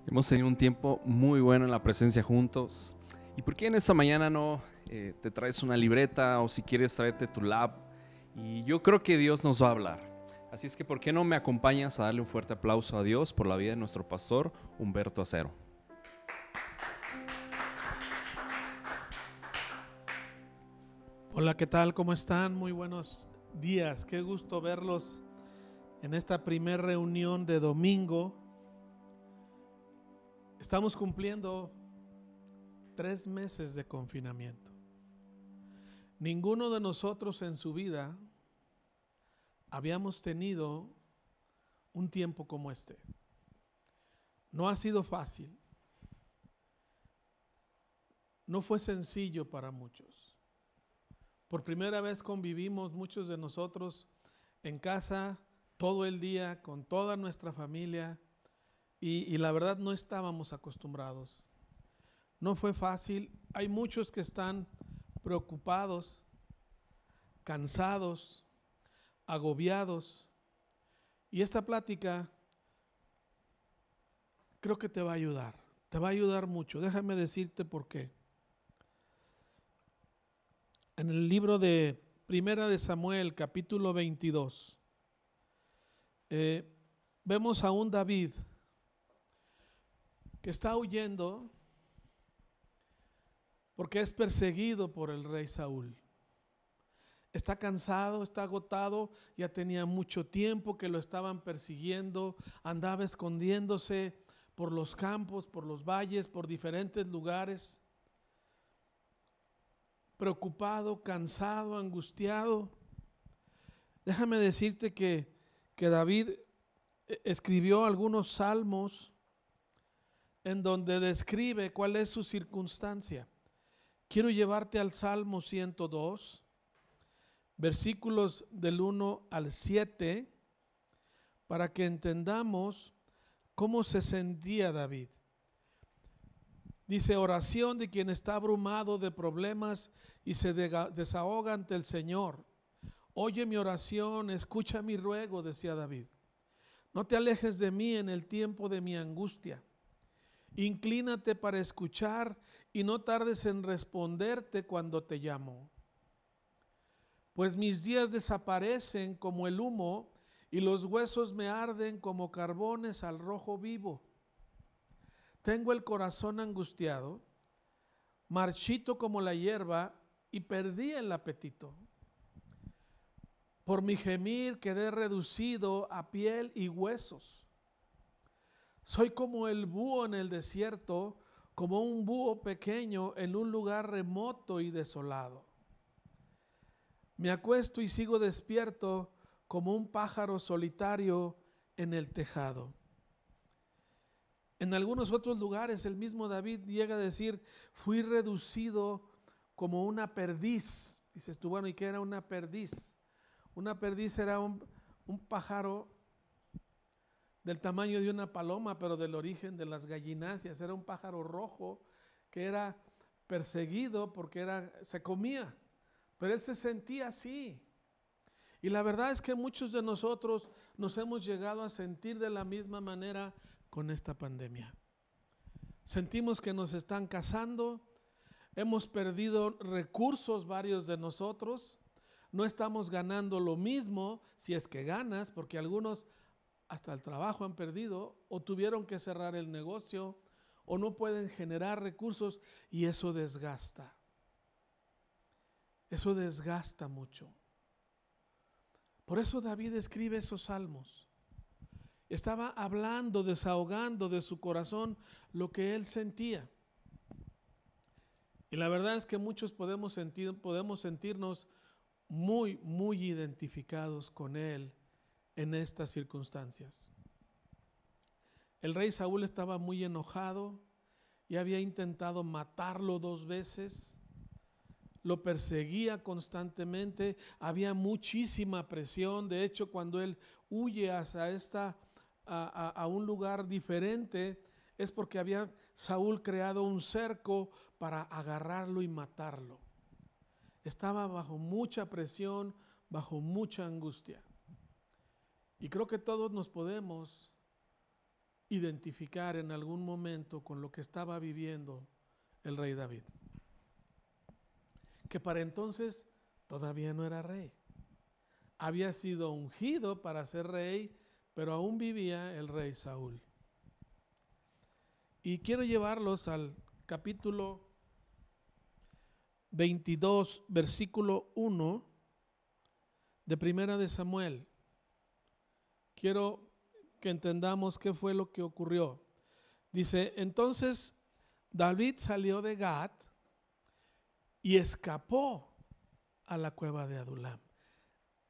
Hemos tenido un tiempo muy bueno en la presencia juntos. ¿Y por qué en esta mañana no te traes una libreta o si quieres traerte tu lab? Y yo creo que Dios nos va a hablar. Así es que ¿por qué no me acompañas a darle un fuerte aplauso a Dios por la vida de nuestro pastor Humberto Acero? Hola, ¿qué tal? ¿Cómo están? Muy buenos días. Qué gusto verlos en esta primera reunión de domingo. Estamos cumpliendo 3 meses de confinamiento. Ninguno de nosotros en su vida habíamos tenido un tiempo como este. No ha sido fácil. No fue sencillo para muchos. Por primera vez convivimos muchos de nosotros en casa todo el día con toda nuestra familia y la verdad no estábamos acostumbrados. No fue fácil. Hay muchos que están preocupados, cansados, agobiados. Y esta plática creo que te va a ayudar. Te va a ayudar mucho. Déjame decirte por qué. En el libro de Primera de Samuel, capítulo 22, vemos a un David que está huyendo porque es perseguido por el rey Saúl. Está cansado, está agotado, ya tenía mucho tiempo que lo estaban persiguiendo, andaba escondiéndose por los campos, por los valles, por diferentes lugares, preocupado, cansado, angustiado. Déjame decirte que David escribió algunos salmos en donde describe cuál es su circunstancia. Quiero llevarte al Salmo 102. Versículos del 1 al 7, para que entendamos cómo se sentía David. Dice: oración de quien está abrumado de problemas y se desahoga ante el Señor. Oye mi oración, escucha mi ruego, decía David. No te alejes de mí en el tiempo de mi angustia. Inclínate para escuchar y no tardes en responderte cuando te llamo. Pues mis días desaparecen como el humo y los huesos me arden como carbones al rojo vivo. Tengo el corazón angustiado, marchito como la hierba y perdí el apetito. Por mi gemir quedé reducido a piel y huesos. Soy como el búho en el desierto, como un búho pequeño en un lugar remoto y desolado. Me acuesto y sigo despierto como un pájaro solitario en el tejado. En algunos otros lugares el mismo David llega a decir: fui reducido como una perdiz. Dices tú, bueno, ¿y qué era una perdiz? Una perdiz era un pájaro del tamaño de una paloma, pero del origen de las gallináceas. Era un pájaro rojo que era perseguido porque se comía. Pero él se sentía así. Y la verdad es que muchos de nosotros nos hemos llegado a sentir de la misma manera con esta pandemia. Sentimos que nos están cazando, hemos perdido recursos varios de nosotros, no estamos ganando lo mismo, si es que ganas, porque algunos hasta el trabajo han perdido o tuvieron que cerrar el negocio o no pueden generar recursos y eso desgasta. Eso desgasta mucho. Por eso David escribe esos salmos. Estaba hablando, desahogando de su corazón lo que él sentía. Y la verdad es que muchos podemos sentirnos muy, muy identificados con él en estas circunstancias. El rey Saúl estaba muy enojado y había intentado matarlo 2 veces. Lo perseguía constantemente, había muchísima presión. De hecho, cuando él huye hacia a un lugar diferente, es porque había Saúl creado un cerco para agarrarlo y matarlo. Estaba bajo mucha presión, bajo mucha angustia. Y creo que todos nos podemos identificar en algún momento con lo que estaba viviendo el rey David, que para entonces todavía no era rey. Había sido ungido para ser rey, pero aún vivía el rey Saúl. Y quiero llevarlos al capítulo 22, versículo 1 de Primera de Samuel. Quiero que entendamos qué fue lo que ocurrió. Dice, entonces David salió de Gat y escapó a la cueva de Adulam.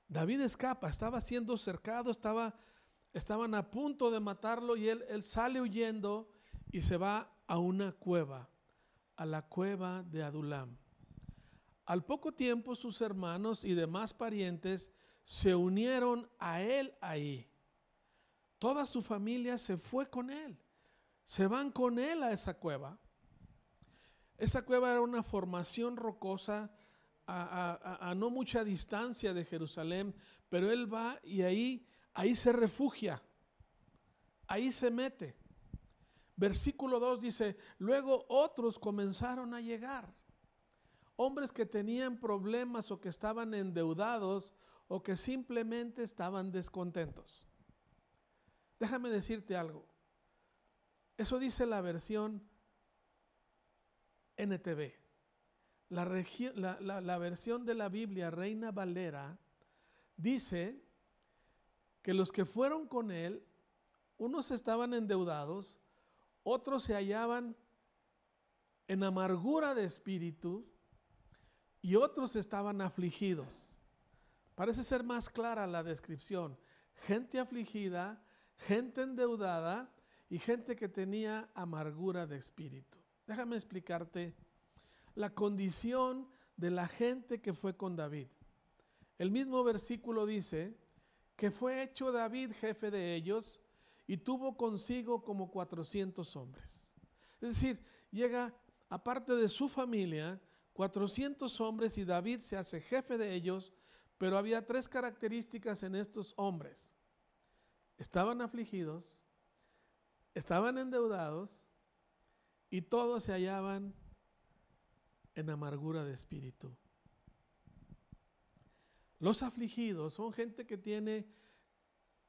David escapa, estaba siendo cercado, estaban a punto de matarlo y él sale huyendo y se va a una cueva, a la cueva de Adulam. Al poco tiempo sus hermanos y demás parientes se unieron a él ahí. Toda su familia se fue con él, se van con él a esa cueva. Esa cueva era una formación rocosa a no mucha distancia de Jerusalén, pero él va y ahí se refugia, ahí se mete. Versículo 2 dice, luego otros comenzaron a llegar, hombres que tenían problemas o que estaban endeudados o que simplemente estaban descontentos. Déjame decirte algo, eso dice la versión NTV. La versión de la Biblia Reina Valera dice que los que fueron con él, unos estaban endeudados, otros se hallaban en amargura de espíritu y otros estaban afligidos. Parece ser más clara la descripción. Gente afligida, gente endeudada y gente que tenía amargura de espíritu. Déjame explicarte la condición de la gente que fue con David. El mismo versículo dice que fue hecho David jefe de ellos y tuvo consigo como 400 hombres. Es decir, llega, aparte de su familia, 400 hombres y David se hace jefe de ellos, pero había 3 características en estos hombres. Estaban afligidos, estaban endeudados y todos se hallaban en amargura de espíritu. Los afligidos son gente que tiene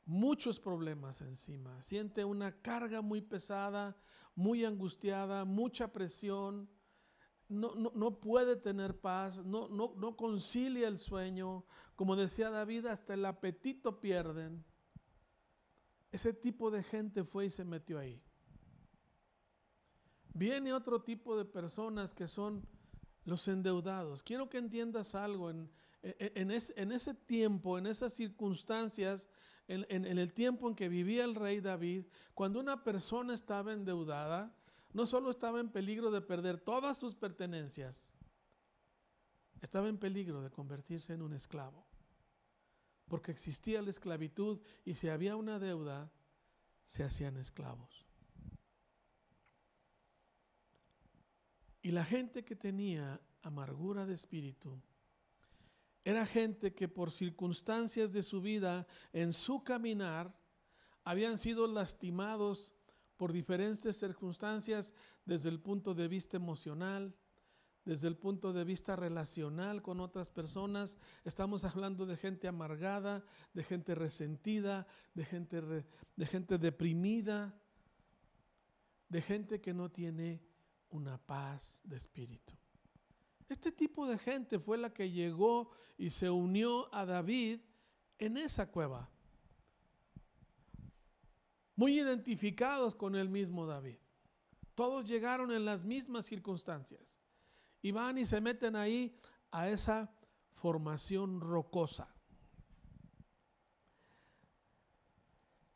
muchos problemas encima, siente una carga muy pesada, muy angustiada, mucha presión, no puede tener paz, no concilia el sueño, como decía David, hasta el apetito pierden. Ese tipo de gente fue y se metió ahí. Viene otro tipo de personas que son los endeudados. Quiero que entiendas algo en ese tiempo, en esas circunstancias, en el tiempo en que vivía el rey David, cuando una persona estaba endeudada, no solo estaba en peligro de perder todas sus pertenencias, estaba en peligro de convertirse en un esclavo, porque existía la esclavitud y si había una deuda, se hacían esclavos. Y la gente que tenía amargura de espíritu era gente que por circunstancias de su vida, en su caminar, habían sido lastimados por diferentes circunstancias desde el punto de vista emocional, desde el punto de vista relacional con otras personas. Estamos hablando de gente amargada, de gente resentida, de gente deprimida, de gente que no tiene una paz de espíritu. Este tipo de gente fue la que llegó y se unió a David en esa cueva, muy identificados con el mismo David. Todos llegaron en las mismas circunstancias y van y se meten ahí a esa formación rocosa.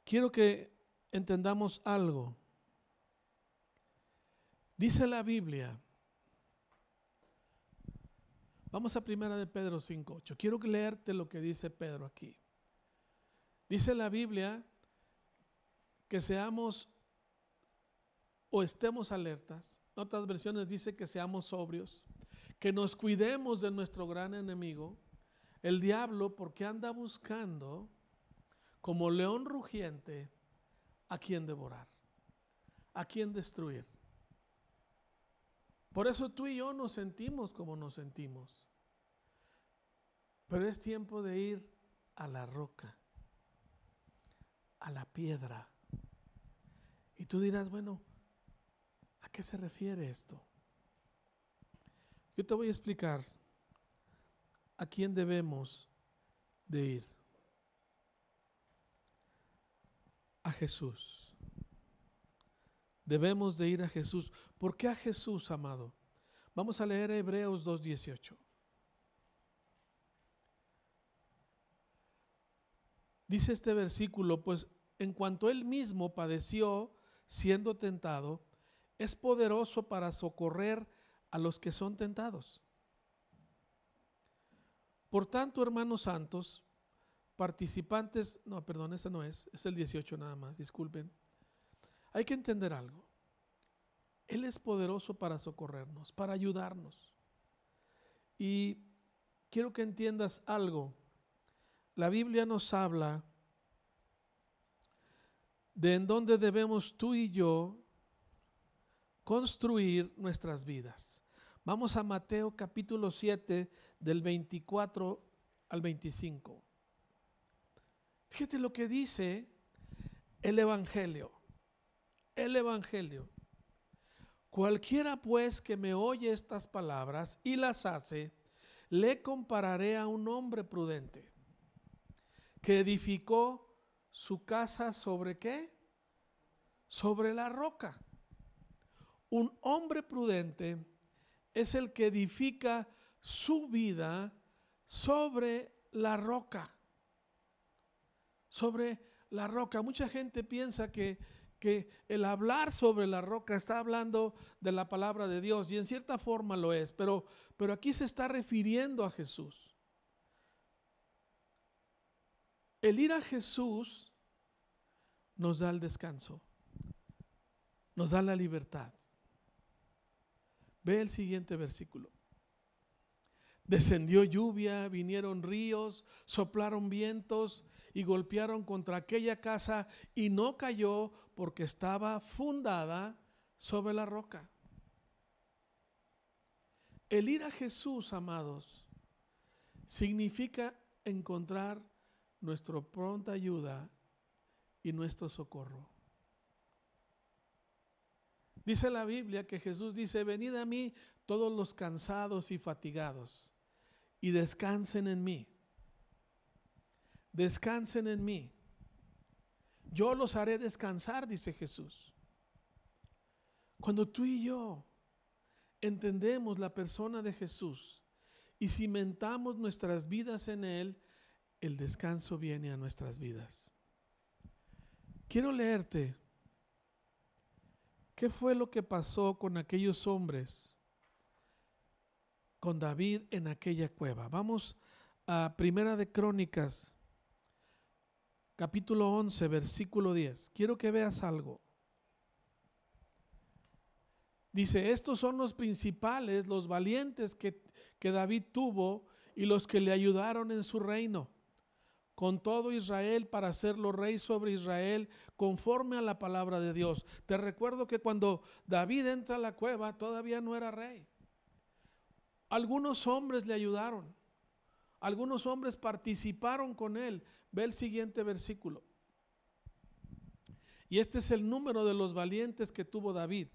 Quiero que entendamos algo. Dice la Biblia, vamos a 1 de Pedro 5:8. Quiero leerte lo que dice Pedro aquí. Dice la Biblia que seamos o estemos alertas. En otras versiones dice que seamos sobrios, que nos cuidemos de nuestro gran enemigo, el diablo, porque anda buscando como león rugiente a quien devorar. a quién destruir. Por eso tú y yo nos sentimos como nos sentimos. Pero es tiempo de ir a la roca, a la piedra. Y tú dirás, bueno, ¿a qué se refiere esto? Yo te voy a explicar a quién debemos de ir. A Jesús. Debemos de ir a Jesús. ¿Por qué a Jesús, amado? Vamos a leer Hebreos 2:18. Dice este versículo, pues en cuanto Él mismo padeció siendo tentado, es poderoso para socorrer a los que son tentados. Por tanto, hermanos santos, participantes, no, perdón, ese no es el 18 nada más, disculpen. Hay que entender algo. Él es poderoso para socorrernos, para ayudarnos. Y quiero que entiendas algo. La Biblia nos habla de en dónde debemos tú y yo construir nuestras vidas. Vamos a Mateo capítulo 7 del 24 al 25. Fíjate lo que dice el Evangelio. El Evangelio. Cualquiera pues que me oye estas palabras y las hace, le compararé a un hombre prudente que edificó su casa ¿sobre qué? Sobre la roca. Un hombre prudente es el que edifica su vida sobre la roca. Sobre la roca. Mucha gente piensa que el hablar sobre la roca está hablando de la palabra de Dios, y en cierta forma lo es, pero aquí se está refiriendo a Jesús. El ir a Jesús nos da el descanso, nos da la libertad. Ve el siguiente versículo. Descendió lluvia, vinieron ríos, soplaron vientos y golpearon contra aquella casa y no cayó porque estaba fundada sobre la roca. El ir a Jesús, amados, significa encontrar nuestra pronta ayuda y nuestro socorro. Dice la Biblia que Jesús dice: venid a mí todos los cansados y fatigados y descansen en mí. Descansen en mí. Yo los haré descansar, dice Jesús. Cuando tú y yo entendemos la persona de Jesús y cimentamos nuestras vidas en Él, el descanso viene a nuestras vidas. Quiero leerte qué fue lo que pasó con aquellos hombres, con David en aquella cueva. Vamos a Primera de Crónicas, capítulo 11, versículo 10. Quiero que veas algo. Dice: estos son los principales, los valientes que David tuvo y los que le ayudaron en su reino, con todo Israel, para hacerlo rey sobre Israel conforme a la palabra de Dios. Te recuerdo que cuando David entra a la cueva todavía no era rey. Algunos hombres le ayudaron, algunos hombres participaron con él. Ve el siguiente versículo. Y este es el número de los valientes que tuvo David: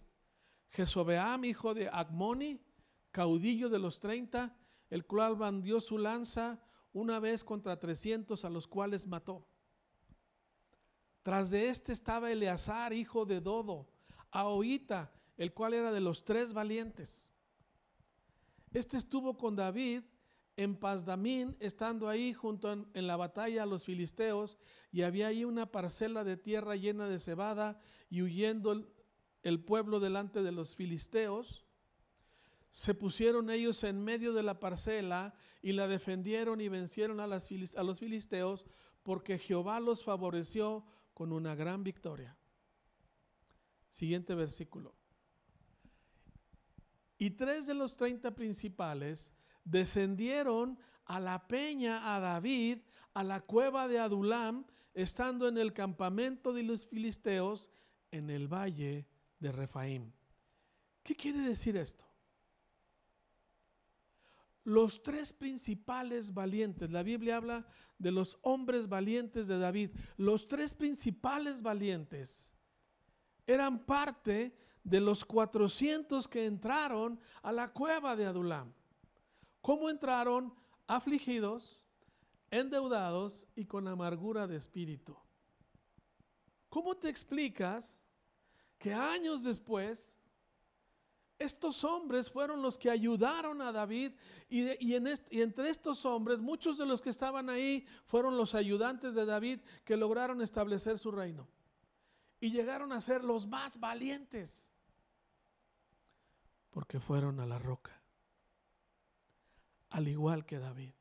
Jesobeam, hijo de Acmoni, caudillo de los 30, el cual blandió su lanza una vez contra 300, a los cuales mató. Tras de este estaba Eleazar, hijo de Dodo, Ahoita, el cual era de los 3 valientes. Este estuvo con David en Pasdamín, estando ahí junto en la batalla a los filisteos, y había ahí una parcela de tierra llena de cebada, y huyendo el pueblo delante de los filisteos, se pusieron ellos en medio de la parcela y la defendieron y vencieron a los filisteos, porque Jehová los favoreció con una gran victoria. Siguiente versículo. Y 3 de los 30 principales descendieron a la peña a David, a la cueva de Adulam, estando en el campamento de los filisteos en el valle de Refaim. ¿Qué quiere decir esto? Los tres principales valientes, la Biblia habla de los hombres valientes de David. Los tres principales valientes eran parte de los 400 que entraron a la cueva de Adulam. ¿Cómo entraron? Afligidos, endeudados y con amargura de espíritu. ¿Cómo te explicas que años después estos hombres fueron los que ayudaron a David y entre estos hombres, muchos de los que estaban ahí fueron los ayudantes de David que lograron establecer su reino y llegaron a ser los más valientes porque fueron a la roca, al igual que David.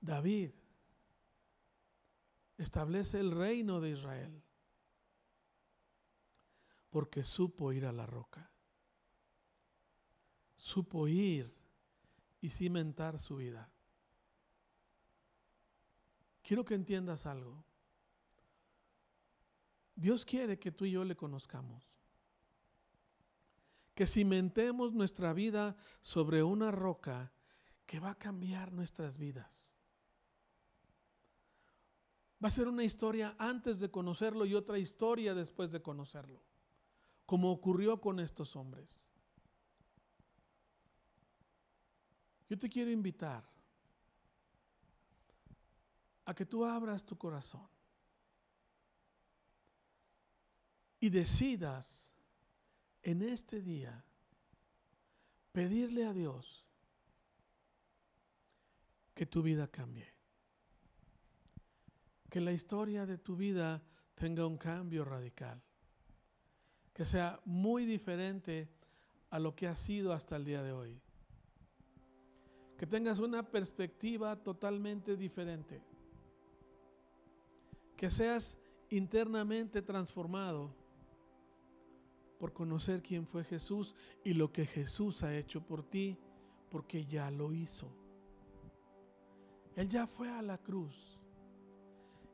David establece el reino de Israel porque supo ir a la roca, supo ir y cimentar su vida. Quiero que entiendas algo. Dios quiere que tú y yo le conozcamos, que cimentemos nuestra vida sobre una roca que va a cambiar nuestras vidas. Va a ser una historia antes de conocerlo y otra historia después de conocerlo, como ocurrió con estos hombres. Yo te quiero invitar a que tú abras tu corazón y decidas en este día pedirle a Dios que tu vida cambie, que la historia de tu vida tenga un cambio radical, que sea muy diferente a lo que ha sido hasta el día de hoy, que tengas una perspectiva totalmente diferente, que seas internamente transformado por conocer quién fue Jesús y lo que Jesús ha hecho por ti, porque ya lo hizo. Él ya fue a la cruz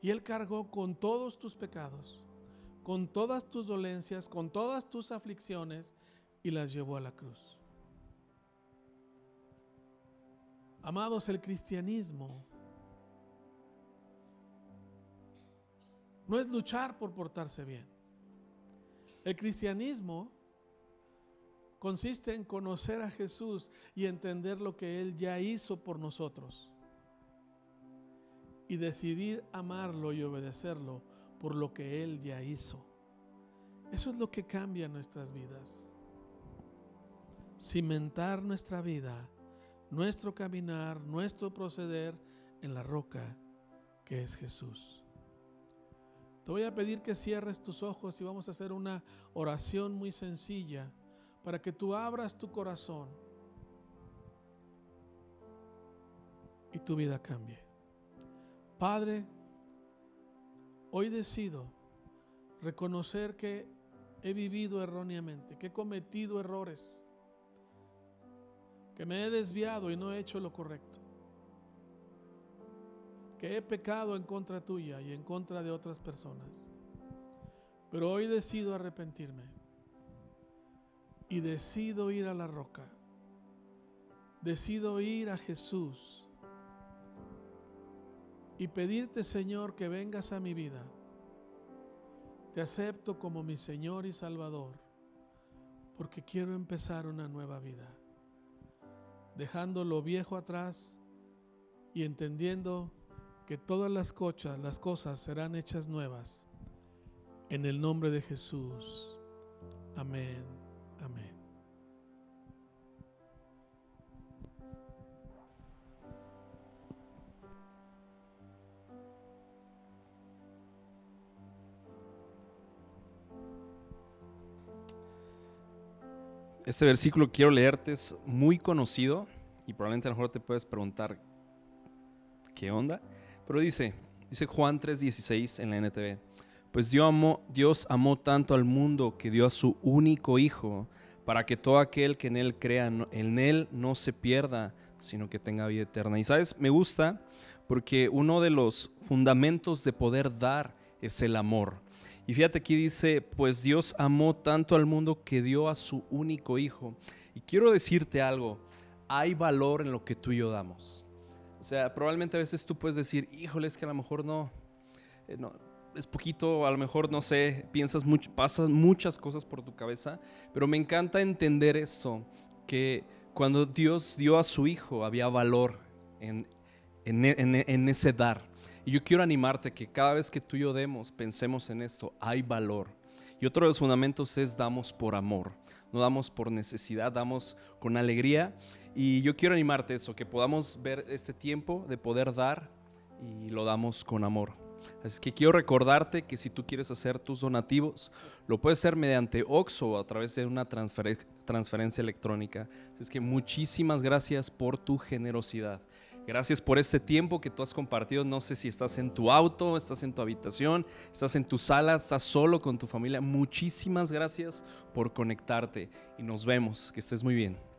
y Él cargó con todos tus pecados, con todas tus dolencias, con todas tus aflicciones y las llevó a la cruz. Amados, el cristianismo no es luchar por portarse bien. El cristianismo consiste en conocer a Jesús y entender lo que Él ya hizo por nosotros y decidir amarlo y obedecerlo por lo que Él ya hizo. Eso es lo que cambia nuestras vidas. Cimentar nuestra vida, nuestro caminar, nuestro proceder en la roca que es Jesús. Te voy a pedir que cierres tus ojos y vamos a hacer una oración muy sencilla para que tú abras tu corazón y tu vida cambie. Padre, hoy decido reconocer que he vivido erróneamente, que he cometido errores, que me he desviado y no he hecho lo correcto, que he pecado en contra tuya y en contra de otras personas. Pero hoy decido arrepentirme y decido ir a la roca. Decido ir a Jesús y pedirte, Señor, que vengas a mi vida. Te acepto como mi Señor y Salvador, porque quiero empezar una nueva vida, dejando lo viejo atrás y entendiendo que todas las cosas serán hechas nuevas. En el nombre de Jesús. Amén. Amén. Este versículo quiero leerte, es muy conocido y probablemente a lo mejor te puedes preguntar ¿qué onda? Pero dice Juan 3:16 en la NTV: pues Dios amó tanto al mundo que dio a su único Hijo, para que todo aquel que en Él crea, en Él no se pierda, sino que tenga vida eterna. Y sabes, me gusta porque uno de los fundamentos de poder dar es el amor. Y fíjate, aquí dice, pues Dios amó tanto al mundo que dio a su único hijo. Y quiero decirte algo, hay valor en lo que tú y yo damos. O sea, probablemente a veces tú puedes decir, híjole, es que a lo mejor no, es poquito, a lo mejor no sé, piensas mucho, pasan muchas cosas por tu cabeza, pero me encanta entender esto, que cuando Dios dio a su hijo había valor en ese dar. Y yo quiero animarte que cada vez que tú y yo demos, pensemos en esto, hay valor. Y otro de los fundamentos es damos por amor, no damos por necesidad, damos con alegría. Y yo quiero animarte a eso, que podamos ver este tiempo de poder dar y lo damos con amor. Así que quiero recordarte que si tú quieres hacer tus donativos, lo puedes hacer mediante OXXO o a través de una transferencia electrónica. Así es que muchísimas gracias por tu generosidad. Gracias por este tiempo que tú has compartido. No sé si estás en tu auto, estás en tu habitación, estás en tu sala, estás solo con tu familia. Muchísimas gracias por conectarte y nos vemos. Que estés muy bien.